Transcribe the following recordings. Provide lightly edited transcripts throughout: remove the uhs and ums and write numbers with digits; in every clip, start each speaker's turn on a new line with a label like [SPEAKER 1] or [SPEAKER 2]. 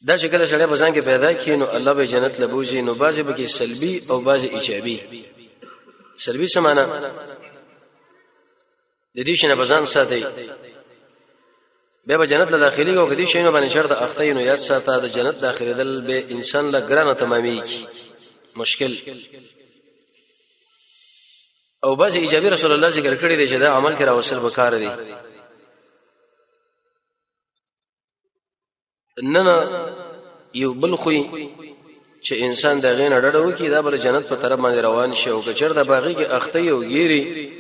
[SPEAKER 1] دا چې کله سړی بزان کې پیدا کینو الله به جنت لبوزي نو بعضی به کې سلبي او بعضی ایجابي. سلبي سمانا د دې شنه بزان ساتي به جنت له داخلي او کدي شینو باندې شرط اخته نو یاد ساته د جنت داخلي دل به انسان له ګرانه تمامي کی مشکل. او بعضی ایجابي رسول الله ذکر کړی دی چې دا عمل کرا وصل وکړه دي. نن یو بل خوې چې انسان د غین اړه وکي دا بل جنت په طرف باندې روان شي او کچر د باغی کې اخته یو ګيري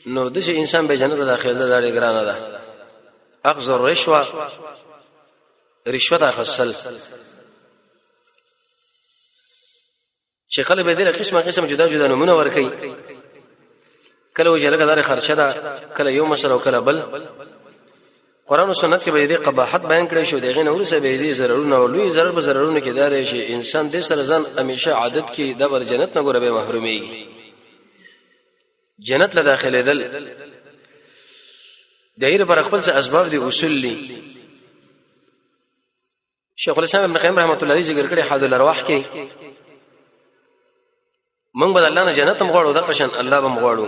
[SPEAKER 1] نو د انسان به جنت داخله ده ډېر ګرانه ده. اخذ الرشوه رشوت اخصل چې قلب دې له قسمه جدا جدا نمونه ورکي کله وجه لګه دار خرچه ده کله یو مسله او کله بل. قران او سنت کې به دې قباحت بیان کړي شو دغه نور څه به دې ضررونه او لوی ضرر به ضررونه کې دار شي انسان دې سره ځان همیشه عادت کې د ور جنت نه ګوره به محرومي. جنت له داخله دل دایره پر خپل څه اسباب دي اصول دي. شیخ الاسلام ابن قیم رحمت الله علیه ذکر کړي حد الارواح کې موږ به الله نه جنت هم غواړو د قشن الله به غواړو.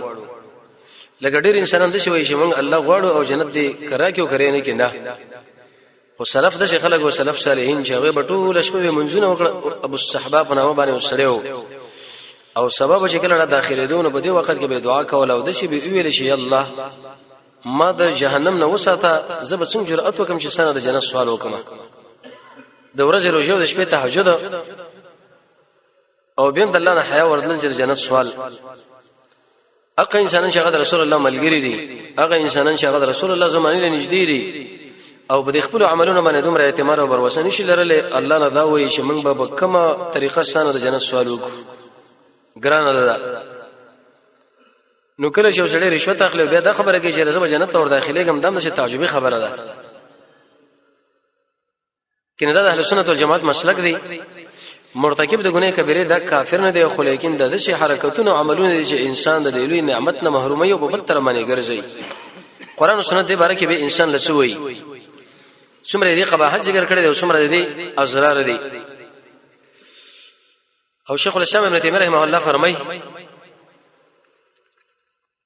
[SPEAKER 1] لکه ډېر انسانان د شوي چې موږ الله غواړو او جنت دې کرا کېو کرے نه کیندا. خو سلف د خلک او سلف صالحین چې هغه بټول شپه منځونه وکړه ابو الصحابه په نامه باندې وسړیو او سبب چې کله داخله دونه په دې وخت کې به دعا کول او د شی به ویل شي الله ما د جهنم نه وساته زب څنګه جرأت وکم چې سنه د جنت سوال وکم. د ورځې روزه او د شپې تهجد او بیم د الله نه حیا وردل چې جنت سوال. اقا انسانان چې هغه رسول الله ملګری دي هغه انسانان چې هغه رسول الله زمانه له نږدې دي او په خپل عملونو باندې دومره اعتماد او باور وسنی شي لرله الله نه دا وایي چې موږ به کومه طریقه سنه د جنت سوال وکړو ګران ده. نو کله چې وسړي رشوت اخلي بیا دا خبره کوي چې رزه جنت ته ور داخلي کوم دمه څه تعجبي خبره ده. کینه دا اهل سنت والجماعت مسلک دی مرتکب د ګناه کبیره دا کافر نه دی خو لیکن د شي حرکتونو او عملونو دي چې انسان د لوی نعمت نه محرومي او په بل تر باندې ګرځي. قران او سنت دې باره کې به انسان لسوي څومره دې قباحت ذکر کړی دی او څومره دې ازرار دي. او شیخ الاسلام ابن تیمیه رحمه الله فرمای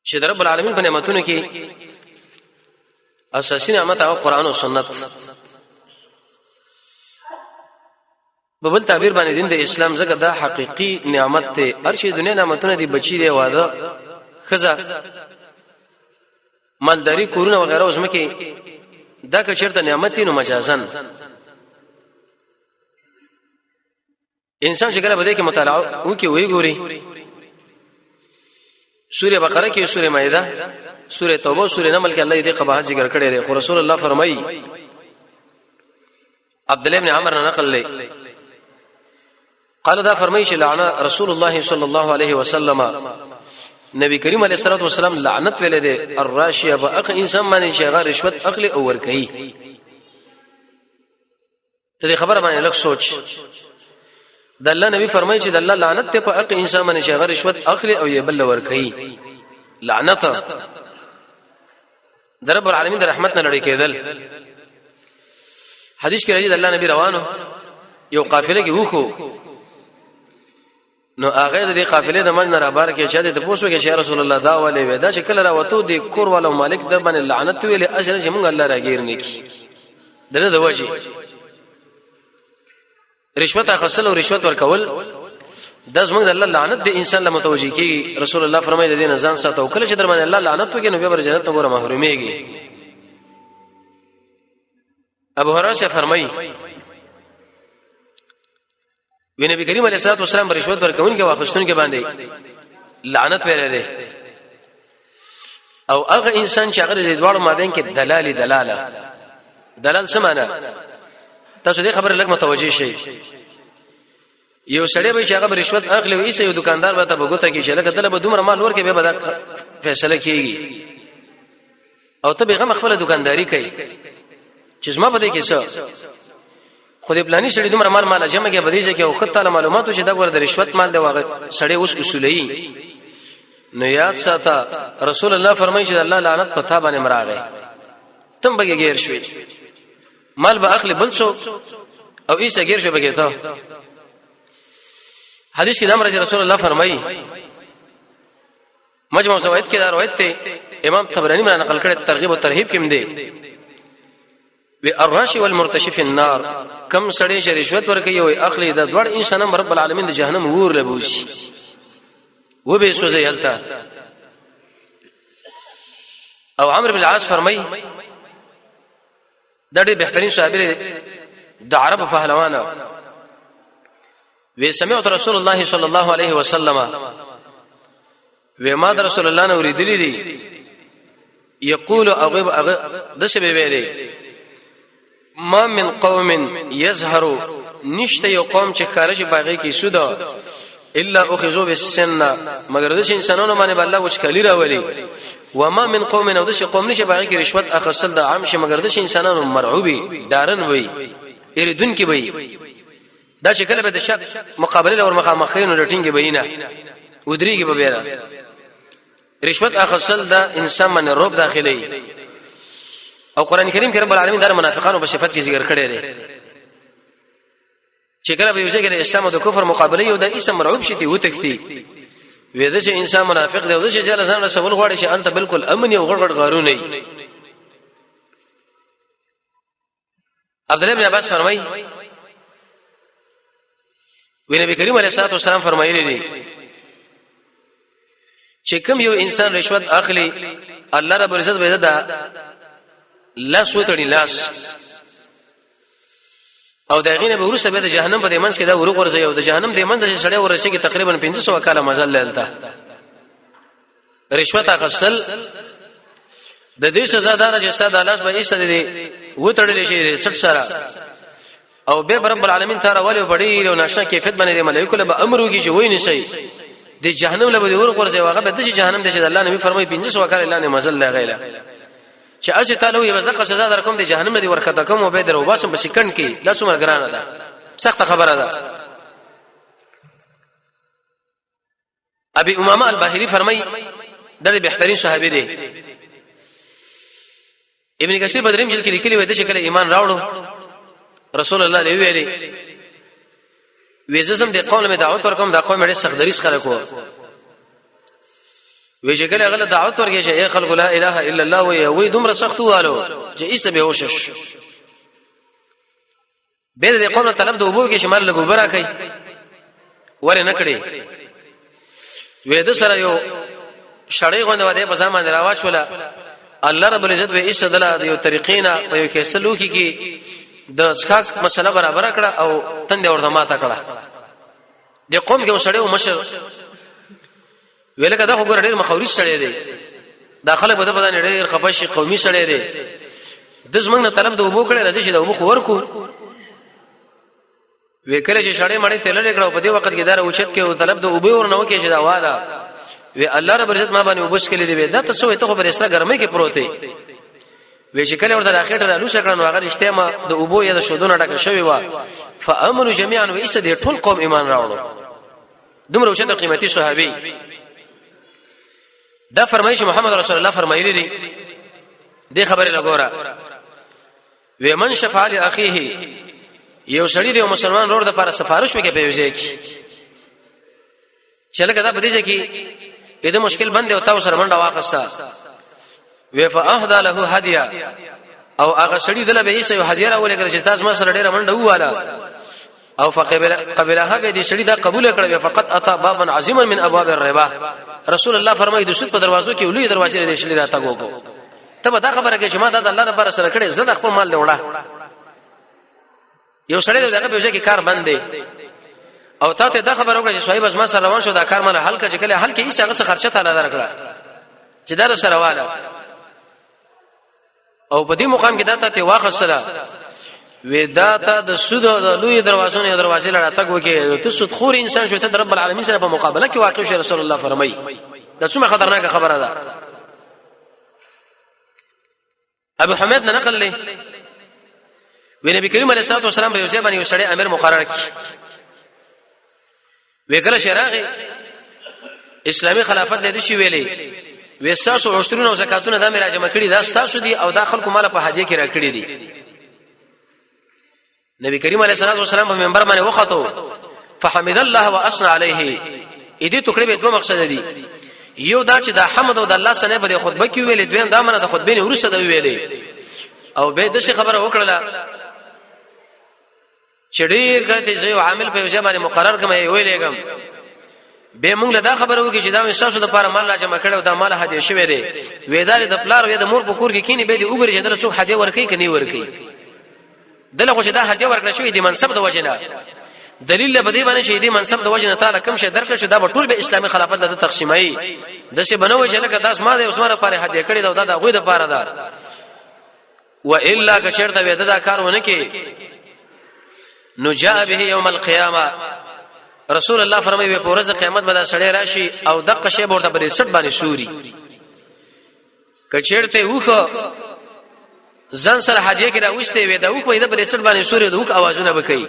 [SPEAKER 1] چې د رب العالمین په نعمتونو کې اساسي نعمت او قران او سنت په بل تعبیر باندې دین د اسلام زګه دا حقيقي نعمت ته هر شي دنیا نعمتونه دي بچي دی واده خزه مالداري کورونه وغيرها اوس مکه دا که چیرته نعمت نو مجازن انسان چې کله بده کې مطالعه او کې وی ګوري سوره بقره کې سوره مائده سوره توبه سوره نمل کې الله دې قباحت ذکر کړي لري خو رسول الله فرمایي عبد الله ابن عمر نقل لي قال دا فرمایي چې لعن رسول الله صلی الله علیه وسلم نبی کریم علیه الصلاه والسلام لعنت ویل دي الراشیه باق انسان باندې چې غیر رشوت اخلي او ور کوي. ته خبره باندې لږ سوچ د الله نبی فرمایي چې د الله لعنت ته په حق انسان باندې چې غیر رشوت اخلي او یې بل ور کوي. لعنت در رب العالمین د رحمت نه لړی کېدل. حدیث کې راځي د الله نبی روانو یو قافله کې وخو نو هغه د قافلې د منځ نه را بار کې چې د پوسو کې چې رسول الله دا ولې ودا چې کله راوته د کور والو مالک د باندې لعنت ویلې اجر چې مونږ الله راګیر نکي دغه د وجه رشوت اخصل او رشوت ورکول د زمونږ د الله لعنت د انسان له متوجي کی. رسول الله فرمایي د دین ځان ساتو کله چې در باندې الله لعنت وکړي نو به جنت ته ګوره محروميږي. ابو هريره فرمایي وی نبی کریم علیه الصلاه والسلام رشوت ورکون کې واخښتون کې باندې لعنت ویلې او هغه انسان چې هغه د دوړو مابین کې دلال څه معنی تاسو دې خبره لږ متوجي شئ. یو سړی به چې هغه رشوت اخلي وي یو دکاندار به ته وګوته کې چې لکه دله به دومره مال ورکې به دا فیصله کیږي او ته به غو خپل دکانداری کوي چې زما په دې کې څه خو دې پلاني سړي دومره مال جمع کې بدیږي کې او خطه معلوماتو چې دا ګور د رشوت مال دی واغ سړی اوس اصولي نو یاد ساته رسول الله فرمایي چې الله لعنت پتا باندې مراغه تم به غیر شوي مال به اخلي بل څو او ایسه غیر شو بګیتا حدیث کې د امر رسول الله فرمایي مجموع زوائد کې دا روایت ته امام طبرانی باندې نقل کړي ترغیب او ترهیب کې مده و الراشي والمرتشي في النار کم سړی چې رشوت ورکوي او اخلي د دوړ انسان رب العالمین د جهنم ور لبوشي و به سوزي یلتا او عمرو بن العاص فرمایي د دې بهترین صحابي د عرب فهلوانه و سمعت رسول الله صلى الله عليه وسلم و ما رسول الله نو ریدلی دي یقول اغب دشه به ویلي ما من قوم يظهر نشته یو قوم چې کارش باغی کې سودا الا اخذوا بالسن مگر د انسانانو باندې الله وچکلی راولي وما من قوم نو د قوم نشه باغی کې رشوت اخصل د عام شه مگر د انسانانو مرعوبي دارن وي اردن کې وي دا چې کله به د شک مقابله اور مخامخین رټینګ بینه ودریږي به بیره رشوت اخصل د انسان باندې روب داخلي او قران کریم کې رب العالمین د منافقانو په صفت کې ذکر کړی دی چې کله به یو ځای کې د اسلام او د کفر مقابله یو د اسم مرعوب شي او تکتی وې د چې انسان منافق دی او د چې ځل ځان رسول غواړي چې انت بالکل امن یو غړغړ غارو نه عبد الله بن عباس فرمایي وی نبی کریم علیه الصلاه والسلام فرمایلی دي چې کوم یو انسان رشوت اخلي الله رب العزت به دا لاس وتړي لاس او دغه نه به ورسره به د جهنم په دیمنس کې دا ورغورځي او د جهنم دیمن د سړی ورسې کې تقریبا 500 کاله مزل لالته رشوت اخصل د دې سزا دار چې ساده لاس به ایسته دي وتړل شي 60 سره او به رب العالمین تعالی ولي بډې او نشه کیفیت باندې ملائکه له امر وکي چې وای نشي د جهنم له ور ورځي واغه به د جهنم د الله نبی فرمای 500 کاله الله نه مزل لغیله چې اسی تعالی وي بزقه سزا در کوم د جهنم نه دی ورکته کوم او به درو باسم په سکند کې لا څومره ګرانه ده سخت خبره ده ابي امامه الباهلي فرمای د بهترین صحابي دی ابن کثیر بدریم جل کې لیکلي وای د شکل ایمان راوړو رسول الله علیه ویلي وېزم د قوم دعوت ورکوم دا قوم ډېر سخت دریس خلکو وی چې کله غل دعوت ورکړي چې اے خلق لا اله الا الله وی دومره سخت والو چې ایسه به وشش به د قوم طلب د وبو کې شمال لګو برا کوي ور نه کړي وې د سره یو شړې غوند وده په ځما دراواچ ولا الله رب العزت به ایسه دلا د یو طریقینا په یو کې سلوکي کې د څخه مسله برابر کړه او تند ورته ماته کړه د قوم کې وسړې او مشر ویلکه دا وګور ډېر مخاوري سړی دی داخله په دغه ډېر خپشي قومي سړی دی د زمنګ نه طلب د وبو کړي راځي چې د وبو خور کو وکړي چې شړې مړې تل لري کړه په دې وخت کې دا اوچت کې او طلب د وبو ور نه وکړي چې دا والا وی الله رب عزت ما باندې وبس کړي دی دا تاسو ته خبر اسره ګرمۍ کې پروت دی وی چې کله ورته اخر ته لوس کړه نو هغه اجتماع د وبو یا د شودونه ډکه شوی و فامنوا جميعا وایسه د ټول قوم ایمان راوړو دومره اوچت قیمتي صحابي دا فرمایي چې محمد رسول الله فرمایلی دي دې خبره لګورا و من شفاع لاخيه یو سړی دی مسلمان ورور د لپاره سفارش وکړي په یوځای کې چې لکه دا په دې کې اې د مشکل باندې او تاسو سره منډه واخصه و فاهدا له هديه او هغه سړی دله به یې یو هدیه راولې کړي چې تاسو ما سره ډیره منډه واله او قبلها به دې سړی دا قبول کړي فقط اتا بابا عظیما من ابواب الربا رسول الله فرمایي د سود په دروازو کې ولې دروازې دې شلې راته وګو ته دا خبره کې چې ما د الله لپاره سره کړي زړه خپل مال دی وړه یو سړی دغه په ځای کې کار بند دی او ته دا خبره وکړه چې صاحب از ما سره روان شو دا کار مال حل کړي چې کله حل کې هیڅ هغه څه خرچه تعالی درکړه چې دا سره واله او په دې مقام کې دا ته واخصله ودا ته د سود د لوی دروازو نه دروازې لړا تک وکي ته سود خور انسان شو ته رب العالمین سره په مقابله کې واقع شو رسول الله فرمایي دا څومره خطرناکه خبره ده ابو حمید نه نقل له وی نبی کریم علیه الصلاه والسلام په یوځای باندې یو سړی امیر مقرر کړ وکړه شراغي اسلامي خلافت دې شي ویلې وستاسو عشرونه او زکاتونه د مراجمه کړي دا ستاسو دي او دا خلکو مال په هدیه کې راکړي دي نبی کریم علیه الصلاه والسلام په منبر باندې وختو فحمد الله واثنى عليه. دې ټوکړې به دوه مقصد دي. یو دا چې د حمد او د الله سره په خطبه کې ویلې، دویم دا منه د خطبې نه ورسره دی ویلې، او به د شي خبره وکړه چې ډیر کړه چې یو عامل په ځای باندې مقرر کمه ویلېګم، به موږ له دا خبره وکړي چې دا انصاف د لپاره مال راجمع کړو، دا مال هدیه شوی دی، وېدار د پلار وې د مور په کور کې کینی به دې وګوري چې در څوک هدیه ورکړي کني ورکړي، دله خو چې دا هدیه ورکړه شوی دی منصب د وجنه، دلیل به دې باندې چې دې منصب د وجنه تعالی کوم شي درکړي چې دا ټول به اسلامي خلافت د تقسیمای د څه بنوي چې لکه داس ما د عثمان لپاره هدیه کړی دا د غوی د لپاره ده، و الا که چرته وې دا کارونه کې نو جاء به يوم القيامه. رسول الله فرمایي په ورځ قیامت به دا سړی راشي او دغه شی ورته په سټ باندې سوري، کچېرته وخه ځان سره هدیه کې راوښته وي دا وخه په سټ باندې سوري د وخ आवाजونه بکې،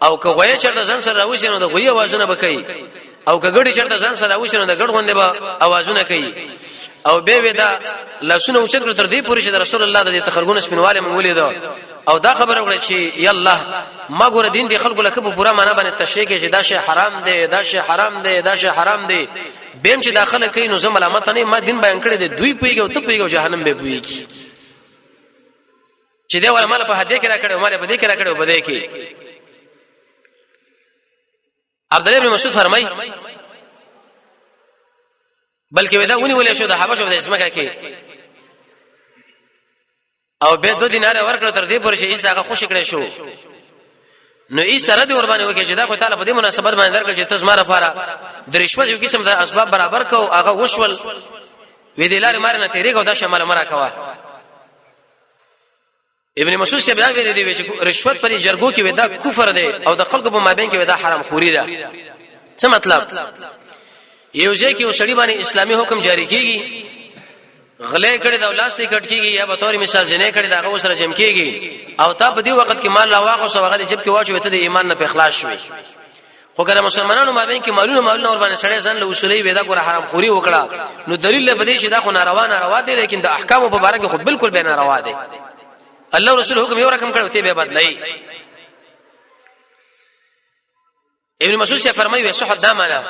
[SPEAKER 1] او که غوي چرته ځان سره راوښته نو د غوي आवाजونه بکې، او که ګړي چرته ځان سره راوښته نو د ګړ غونډه به आवाजونه کوي، او به ودا لاسونه اوچت کړ تر دې پورې چې رسول الله د تخرګون سپینواله مونږ ولیدو، او دا خبره وکړه چې یا الله ما ګور دین دی خلکو لکه په پورا معنا باندې تشریح کې چې دا شی حرام دی، دا شی حرام دی، دا شی حرام دی، بهم چې داخله کوي نو زم علامت نه ما دین بیان کړی دی، دوی پویږي او ته پویږي جهنم به پویږي چې دا ول مال په هدیه کې را کړو مال په دې کې را کړو بده کې. عبد الله بن مسعود فرمای بلکې ودا ونی ولې شو د حبشو د اسمه کې او به 2 دینار ورکړ تر دې پورې چې عیسی هغه خوشی کړی شو، نو عیسی رضی الله عنه وکړي چې دا خو تعالی په دې مناسبت باندې درکړي چې تاسو ماره فاره د رشوت یو قسم د اسباب برابر کو هغه وشول وې د لارې مار نه تیریږي او دا شمال مرا کوا. ابن مسعود څخه بیا ویل دی چې رشوت پر جرګو کې ودا کفر دی او د خلکو په مابین کې ودا حرام خوري ده. څه مطلب؟ یو ځای کې وسړي باندې اسلامي حکم جاری کیږي، غلې کړي د ولاسته کټ کیږي یا به تور مثال جنې کړي دا غو سره جمع کیږي، او تا په دې وخت کې مال لا واغو سو هغه جب کې واچو ته د ایمان نه په اخلاص شوي، خو ګره مسلمانانو مابین کې مالونه ور باندې سړی ځان له اصولي ودا ګره حرام خوري وکړه، نو دلیل به دې چې دا خو ناروا دي، لیکن د احکام په اړه کې خو بالکل به ناروا دي. الله رسول حکم یو رقم کړو ته به بدلای. ابن مسعود څخه فرمایي صحت دا معنا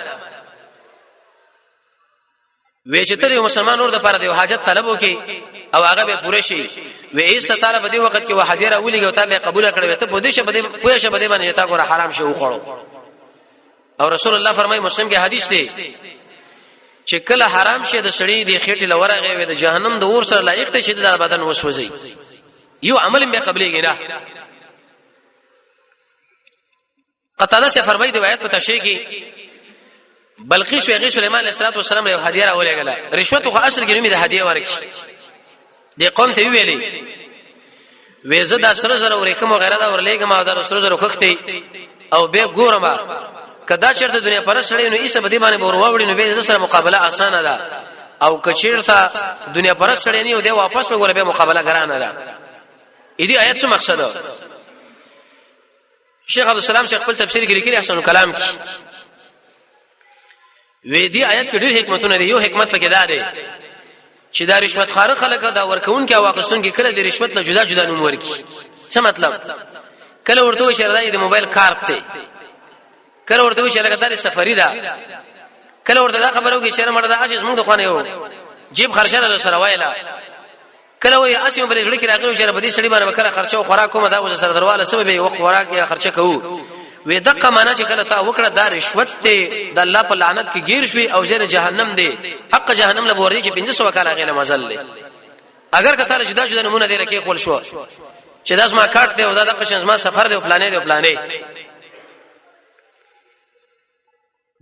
[SPEAKER 1] وې چې تر یو مسلمان ور د پاره د حاجت طلب وکي او هغه به پوره شي، وې ایست تعالی په دې وخت کې وحدیره ولېږي او تابع قبول کړو ته په دې شه بده پوهه شه بده باندې تا ګور حرام شي وخړو. او رسول الله فرمایي مسلم کې حدیث دی چې کله حرام شي د سړی دی خېټه لورغه وي د جهنم د اور سره لایق ته چې د بدن وسوځي، یو عمل به قبلېږي نه. قتاده سے فرمایي دی آیت په تشریح کې بلقیس ویغی سليمان عليه السلام له هدیه راولېګله، رشوت خو اصل کې نومي د هدیه ورکړي، دې قوم ته ویلې وې زدا سره سره ورکم او غیره دا ورلېګم او دا سره سره وختي او به ګورم کدا چرته دنیا پر سره نو ایسه بدی باندې ورواوړي نو به سره مقابله اسانه ده، او کچیرته دنیا پر سره نه دی واپس وګوره به مقابله ګرانه ده. دې آیت څه مقصد ده؟ شیخ عبد السلام شیخ خپل تفسیر کې لیکلي احسن کلام کې وې دې آیت کې ډېر حکمتونه دي. یو حکمت پکې دا دی چې دا رشوت خار خلک دا ورکون کې واقعستون کې کله د رشوت له جدا جدا نوم ورکی. څه مطلب؟ کله ورته چې راځي د موبایل کارت ته، کله ورته چې لګداري سفری ده، کله ورته دا خبرو کې چې مړه دا اجازه موږ د خوانه یو جیب خرچه سره وایلا، کله وای اسیم بل جوړ کې راغلو چې بدی سړي باندې وکړه خرچه او خوراک کوم دا سره درواله سبب یې وخت خوراک یا خرچه کوو، وې دغه معنا چې کله تا وکړه دا رشوت ته د الله په لعنت کې گیر شوي او زیر جهنم دی، حق جهنم له ورې چې 500 کاله غیله مزل دی. اگر کته جدا جدا نمونه دی رکه خپل شو چې داس ما کارت دی او دا د قشن ما سفر دی او پلانې دی پلانې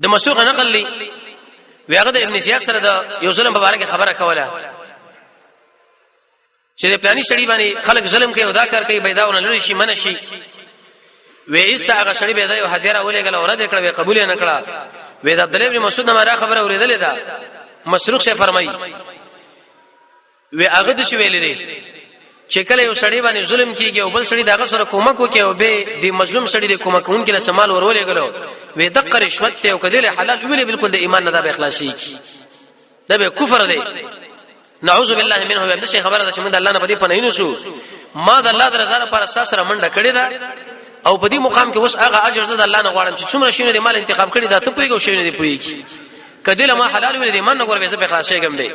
[SPEAKER 1] د مسوق نقل لی ویغه د ابن زیاد سره د یو ظلم په اړه خبره کوله چې پلاني سړي باندې خلک ظلم کوي او دا کار کوي بيداونه لری شي منشي، وې ایسا هغه سړي به دا یو هدیره ولېګل او رد کړه وې قبول نه کړه. وې د عبد الله بن مسعود نه خبره اوریدلې ده، مسروق شه فرمایي وې هغه د شویل لري چې کله یو سړي باندې ظلم کیږي او بل سړي دغه سره کومک وکي او به د مظلوم سړي د کومک اون کې له سمال ورولېګلو وې دغه رشوت ته او کله حلال ویلې بالکل د ایمان نه د اخلاصي دا به کفر دی. نعوذ بالله منه ويبد شي خبره ده چې موږ الله نه بدی پنه نشو ما د الله درزاله پر اساس سره منډه کړې ده او په دې مقام کې اوس هغه اجر د الله نه غواړم چې څومره شینه د مال انتخاب کړی دا ته پويګو شینه دی پويږي کله ما حلال ویل دي من نه غوړ به زه په خلاصې ګم دی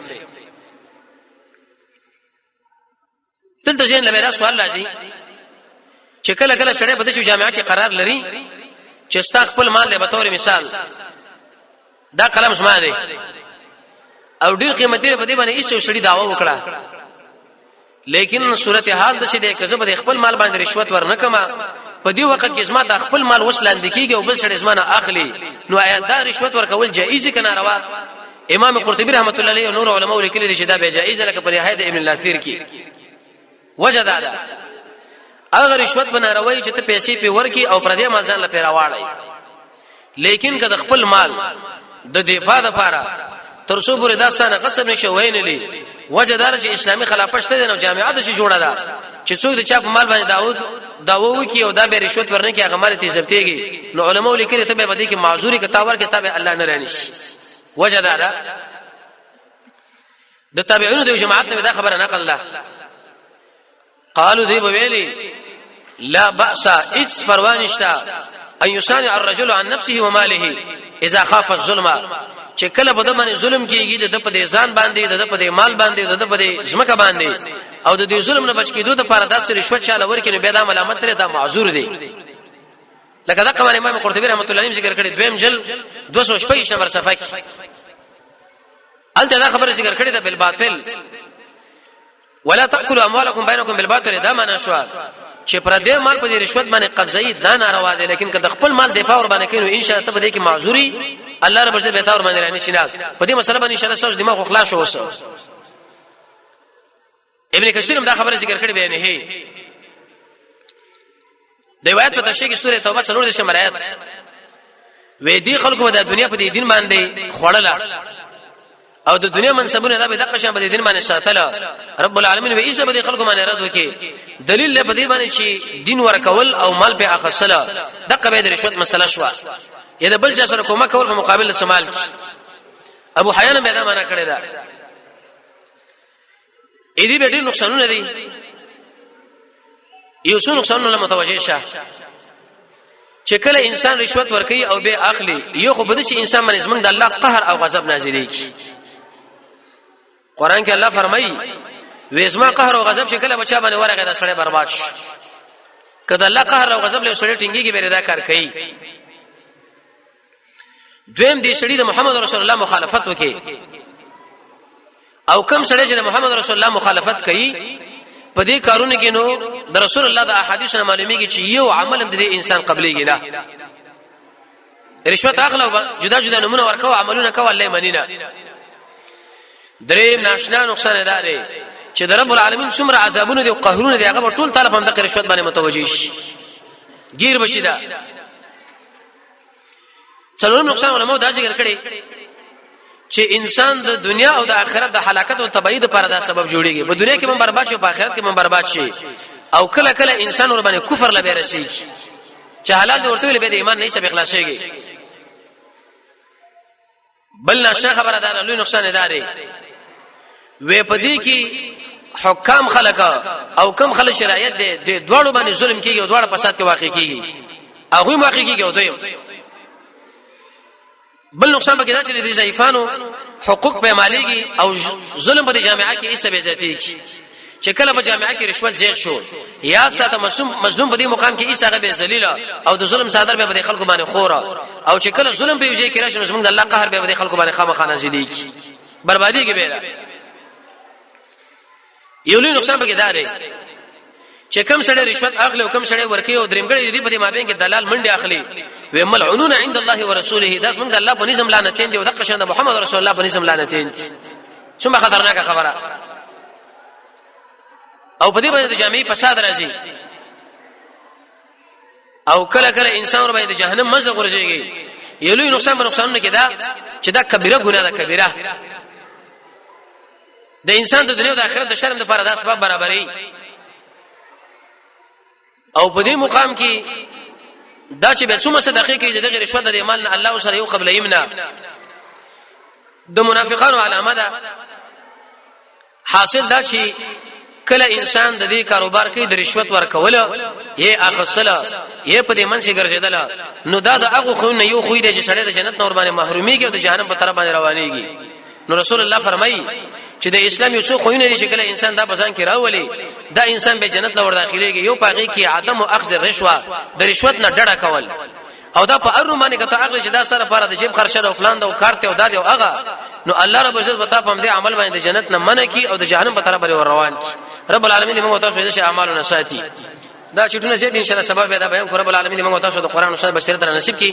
[SPEAKER 1] دلته ځین لپاره سوال راځي چې کله کله سړی په دې جامعه کې قرار لري چې ستا خپل مال له بطور مثال دا قلم زما دی او ډیر قیمتي په دې باندې ایسو سړی داوا وکړه لیکن صورتحال د څه دی که زه په خپل مال باندې رشوت ورنکما په دې وخت کې زما د خپل مال وسلاند کیږي او بل سړی زما اخلي نو آیات دا رشوت ورکول جایز کنه روا امام قرطبي رحمت الله علیه او نور علماء لیکلي دي چې دا به جایز لکه په نهایت ابن الاثیر کې وجد دا اگر رشوت بنا روي چې ته پیسې په ورکی او پر دې مال ځان لپاره واړی لیکن که د خپل مال د دفاع لپاره ترڅو پورې داستانه قسم نشو وینلی وجدار چې اسلامي خلافت شته نو جامعه د شي جوړه ده چې څوک د چا په مال باندې داوو وکي او دا به رشوت ورنه کې هغه مال ته ضبطيږي نو علماء لیکلي ته به بدی کې معذوري کتاور کتاب الله نه رانیش وجدار د تابعینو د جماعت نه دا خبره نقل الله قالوا ذي ویلی لا باس اذ پروانشتا ان يصانع الرجل عن نفسه وماله اذا خاف الظلم چې کله په دمن ظلم کیږي د په دې ځان باندې د په دې مال باندې د په دې ځمکه باندې او د دې ظلم نه بچ کېدو ته پر داسې رشوت چاله ورکې نه به دا ملامت لري دا معذور دي لکه دا قمر امام قرطبي رحمت الله علیه ذکر کړی دویم جل 226 نمبر صفحه کې انت دا خبره ذکر کړی ده بالباطل ولا تاكلوا اموالكم بينكم بالباطل دا معنا شو چې پر دې مال په دې رشوت باندې قبضه دا ناروا دي لیکن که د خپل مال دفاع ور باندې کینو ان شاء الله ته به دې کې معذوري الله رب عزت به تور باندې راني شیناز په دې مسله باندې ان شاء الله سوچ دماغ خلاص شو وسه ابن کثیر هم دا خبره ذکر کړی بیان هي د روایت په تشریح کې سوره توبه څلور د شمرایت وې دي خلکو د دنیا په دې دین باندې خوړل او د دنیا منصبونه دا به د قشن په دین باندې ساتل رب العالمین به ایسه به خلکو باندې رد وکي دلیل له بده باندې چې دین ورکول او مال په اخصله دغه به د رشوت مسله شو یا د بل چا سره کومه کول په مقابل سمال ابو حیان به دا معنا کړی دا اې دې به ډېر نقصانونه دي یو څو نقصانونه متوجه شه چې کله انسان رشوت ورکي او به اخلي یو خو بده چې انسان باندې زمنګ د الله قهر او غضب نازلېږي قران کې الله فرمایي وېزما قهر او غضب شکل بچا باندې ورغه د سړی برباد شي کله الله قهر او غضب له سړی ټینګيږي به دا کار کوي دویم دې سړی د محمد رسول الله مخالفت وکي او کم سړی چې د محمد رسول الله مخالفت کوي په دې کارونه کې نو د رسول الله د احادیث نه معلومیږي چې یو عمل د انسان قبليږي نه رشوت اخلو جدا جدا نمونه ورکو عملونه کوي الله منینا دریم ناشنا نقصان داري چې د رب العالمین څومره عذابونه دي او قهرونه دي هغه ټول طالب هم د رشوت باندې متوجي شي گیر بشي دا څلورم نقصان علماء دا ذکر کړي چې انسان د دنیا او د آخرت د هلاکت او تبعید لپاره دا سبب جوړيږي په دنیا کې هم برباد شي او په آخرت کې هم برباد شي او کله کله انسان ور باندې کفر لبه رسیږي چې حلال ورته ویل به د ایمان نه سبب خلاصيږي بل نشه خبردار لوی نقصان داري وې پدې کې حکام خلق او کم خلک شرایط دي د دوړو باندې ظلم کیږي او دوړو فساد کې واقع کیږي هغه واقع کیږي او دوی بل نقصان به کېدا چې د ضعیفانو حقوق به ماليږي او ظلم په جامعه کې ایسه به زیاتېږي چې کله په جامعه کې رشوت زیات شو یاد ساته مظلوم په دې مقام کې ایسه به ذلیل او د ظلم صادر به د خلکو باندې خورا او چې کله ظلم په یوځای کې راشي نو زمونږ د الله قهر به د خلکو باندې خامخانه زیږي بربادي کې به یو لوی نقصان به کېدا دی چې کم سړی رشوت اخلي او کم سړی ورکي او درېمګړي دي په دې مابین کې دلال منډي اخلي و ملعونون عند الله ورسوله دا څنګه الله په نظام لعنتین دي او د قشند محمد رسول الله په نظام لعنتین څومره خطرناکه خبره او په دې باندې د جامعي فساد راځي او کله کله انسان ور باندې جهنم مزه ورځيږي یو لوی نقصان به نقصان نه کېدا چې دا کبیره ګناه ده کبیره د انسان د دنیا او د آخرت د شرم لپاره دا اسباب برابرۍ او په دې مقام کې دا چې به څومره صدقې کوي د رشوت د مال نه الله سره یو قبل یمنا د منافقانو علامه ده حاصل دا چې کله انسان د دې کاروبار کې د رشوت ورکول یې اخصله یې په دې منځ کې ګرځیدل نو دا د هغه خو نه یو خو دې چې سړی د جنت نور باندې محروميږي او د جهنم په طرف باندې روانيږي نو رسول الله فرمایي چې د اسلام یو څو خوونه دي چې کله انسان دا بسان کې راولي دا انسان به جنت لور داخليږي یو پاغي کې عدم او اخذ الرشوه د رشوت نه ډډه کول او دا په ارمانه کته عقل چې دا سره لپاره د جيب خرچه او فلان دا او کارته او دادي او هغه نو الله رب عزت وتا په دې عمل باندې جنت نه منع کی او د جهنم په طرف باندې روان کی رب العالمین موږ تاسو دې اعمالونه ساتي دا چټونه زید ان شاء الله سبب پیدا بیان کو رب العالمین موږ تاسو د قران او سنت بشریت نصیب کی